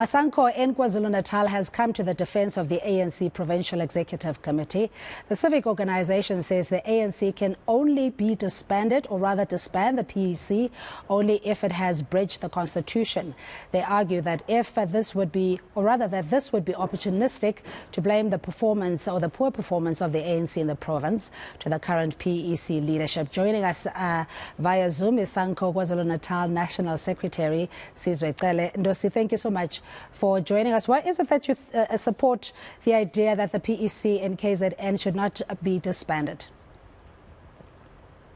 SANCO in KwaZulu-Natal has come to the defense of the ANC Provincial Executive Committee. The civic organization says the ANC can only be disbanded, or rather disband the PEC, only if it has breached the constitution. They argue that this would be opportunistic to blame the performance or the poor performance of the ANC in the province to the current PEC leadership. Joining us via Zoom is SANCO KwaZulu-Natal National Secretary Sizwe. Cele, Ndosi, thank you so much for joining us. Why is it that you support the idea that the PEC in KZN should not be disbanded?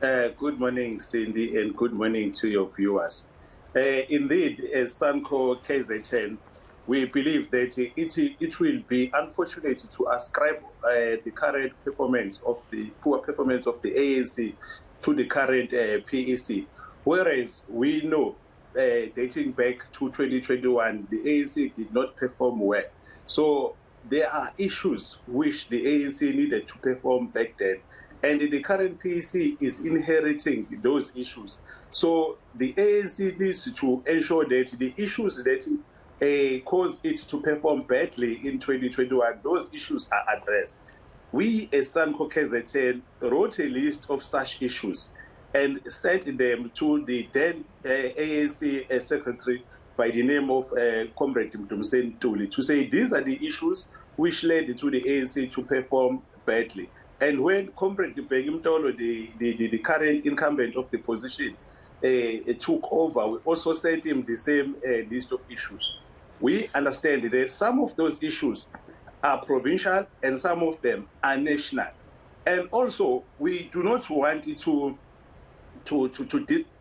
Good morning, Cindy, and good morning to your viewers. Indeed, as SANCO KZN, we believe that it will be unfortunate to ascribe the current performance of the poor performance of the ANC to the current PEC, whereas we know dating back to 2021, the ANC did not perform well. So there are issues which the ANC needed to perform back then, and the current PEC is inheriting those issues. So the ANC needs to ensure that the issues that caused it to perform badly in 2021, those issues are addressed. We as SANCO KZN wrote a list of such issues and sent them to the then ANC secretary by the name of Comrade Tuli to say these are the issues which led to the ANC to perform badly. And when Comrade Begimtolo, the current incumbent of the position, took over, we also sent him the same list of issues. We understand that some of those issues are provincial and some of them are national. And also, we do not want it to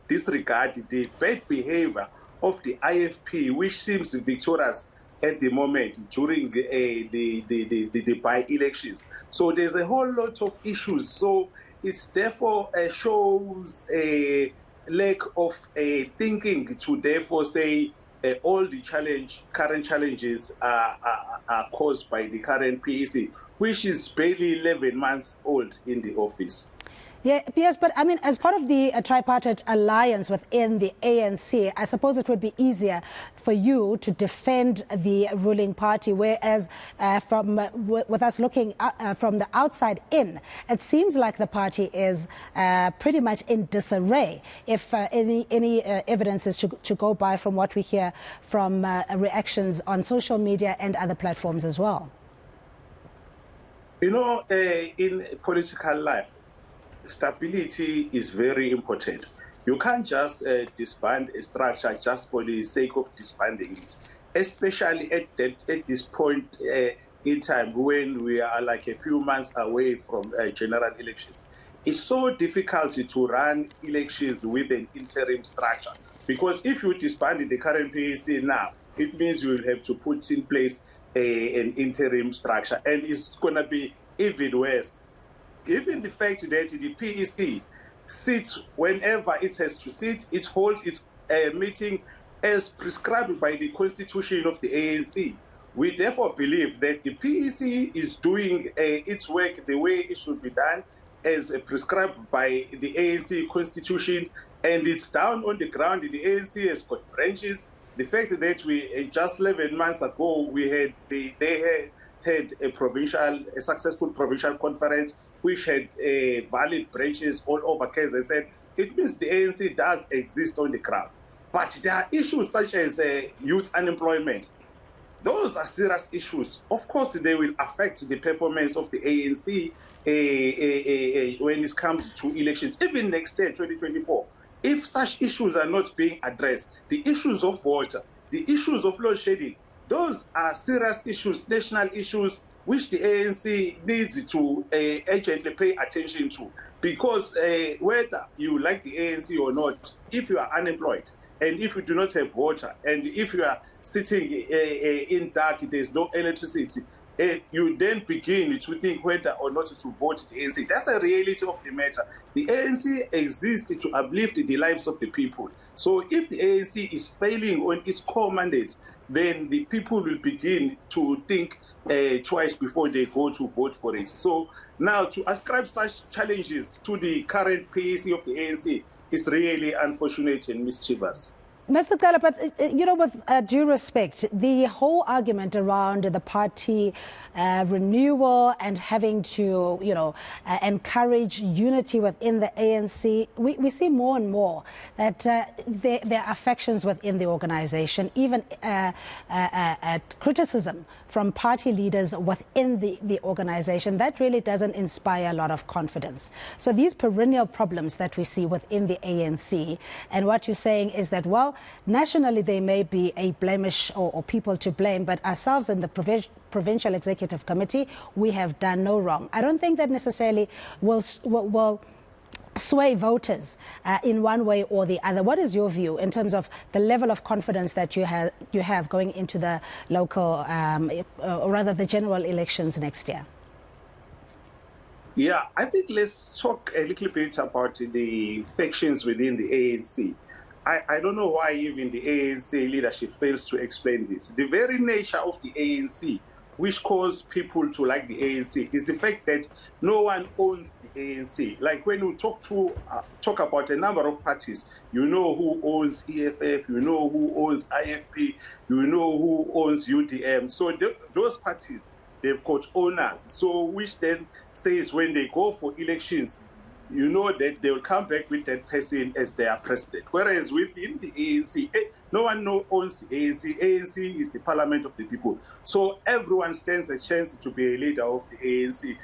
disregard the bad behavior of the IFP, which seems victorious at the moment during the by-elections. So there's a whole lot of issues. So it's therefore shows a lack of thinking to therefore say all the current challenges are caused by the current PEC, which is barely 11 months old in the office. Yes, but I mean, as part of the tripartite alliance within the ANC, I suppose it would be easier for you to defend the ruling party, whereas with us looking from the outside in, it seems like the party is pretty much in disarray, if any evidence is to go by from what we hear from reactions on social media and other platforms as well. You know, in political life, stability is very important. You can't just disband a structure just for the sake of disbanding it, especially at this point in time when we are like a few months away from general elections. It's so difficult to run elections with an interim structure, because if you disband the current PEC now, it means you will have to put in place an interim structure, and it's going to be even worse. Given the fact that the PEC sits whenever it has to sit, it holds its meeting as prescribed by the constitution of the ANC. We therefore believe that the PEC is doing its work the way it should be done, as prescribed by the ANC constitution, and it's down on the ground. The ANC has got branches. The fact that we just 11 months ago we had they had a successful provincial conference which had valid branches all over KZN, it means the ANC does exist on the ground. But there are issues such as youth unemployment. Those are serious issues. Of course, they will affect the performance of the ANC when it comes to elections, even next year, 2024. If such issues are not being addressed, the issues of water, the issues of load shedding, those are serious issues, national issues, which the ANC needs to urgently pay attention to. Because whether you like the ANC or not, if you are unemployed, and if you do not have water, and if you are sitting in dark, there's no electricity, you then begin to think whether or not to vote the ANC. That's the reality of the matter. The ANC exists to uplift the lives of the people. So if the ANC is failing on its core mandate, then the people will begin to think twice before they go to vote for it. So now to ascribe such challenges to the current PEC of the ANC is really unfortunate and mischievous. Mr. Cele, but with due respect, the whole argument around the party renewal and having to, encourage unity within the ANC, we see more and more that there are factions within the organization, even criticism from party leaders within the organization. That really doesn't inspire a lot of confidence. So these perennial problems that we see within the ANC, and what you're saying is that, well, nationally there may be a blemish or people to blame, but ourselves in the provincial executive committee, we have done no wrong. I don't think that necessarily will sway voters in one way or the other. What is your view in terms of the level of confidence that you have going into the local, or rather the general elections next year? Yeah, I think let's talk a little bit about the factions within the ANC. I don't know why even the ANC leadership fails to explain this. The very nature of the ANC, which caused people to like the ANC, is the fact that no one owns the ANC. Like when you talk about a number of parties, you know who owns EFF, you know who owns IFP, you know who owns UDM. So those parties, they've got owners. So which then says when they go for elections, you know that they will come back with that person as their president. Whereas within the ANC, no one owns the ANC. ANC is the parliament of the people. So everyone stands a chance to be a leader of the ANC.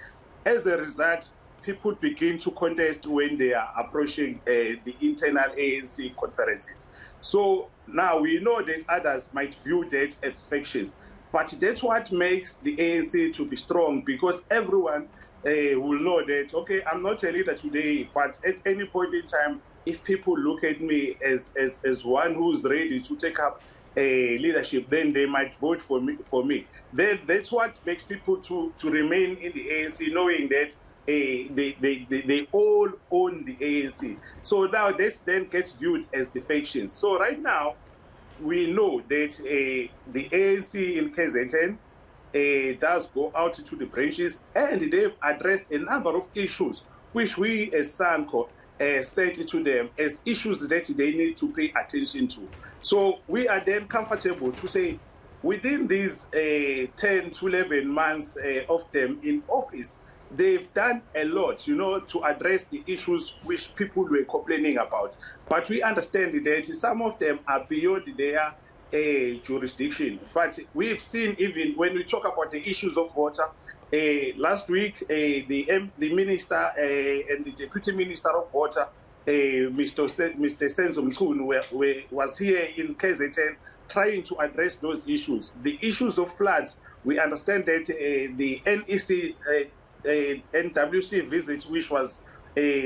As a result, people begin to contest when they are approaching the internal ANC conferences. So now we know that others might view that as factions. But that's what makes the ANC to be strong, because everyone will know that, okay, I'm not a leader today, but at any point in time, if people look at me as one who's ready to take up leadership, then they might vote for me. Then that's what makes people to remain in the ANC, knowing that they all own the ANC. So now this then gets viewed as the factions. So right now, we know that the ANC in KZN does go out to the branches, and they've addressed a number of issues which we as SANCO said to them as issues that they need to pay attention to. So we are then comfortable to say within these 10 to 11 months of them in office, they've done a lot, to address the issues which people were complaining about. But we understand that some of them are beyond their jurisdiction. But we've seen, even when we talk about the issues of water, last week the minister and the deputy minister of water, Mr. Senzo Mchunu, was here in KZN trying to address those issues. The issues of floods, we understand that the NEC NWC visit,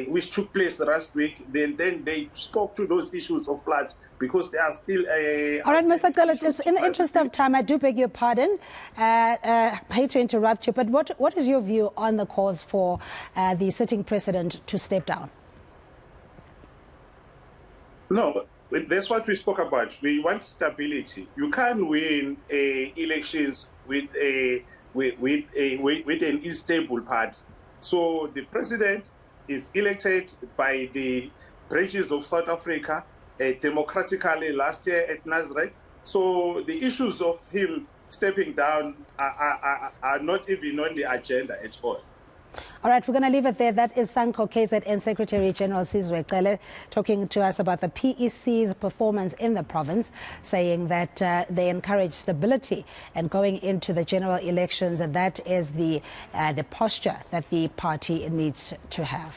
which took place last week, then they spoke to those issues of floods, because they are still all right, Mr. Cele, just in the interest of time, I do beg your pardon. I hate to interrupt you, but what is your view on the cause for the sitting president to step down? No, that's what we spoke about. We want stability. You can't win elections with an unstable party. So the president is elected by the branches of South Africa democratically last year at Nazareth. So the issues of him stepping down are not even on the agenda at all. All right, we're going to leave it there. That is SANCO KZN Secretary General Sizwe Cele talking to us about the PEC's performance in the province, saying that they encourage stability and going into the general elections, and that is the posture that the party needs to have.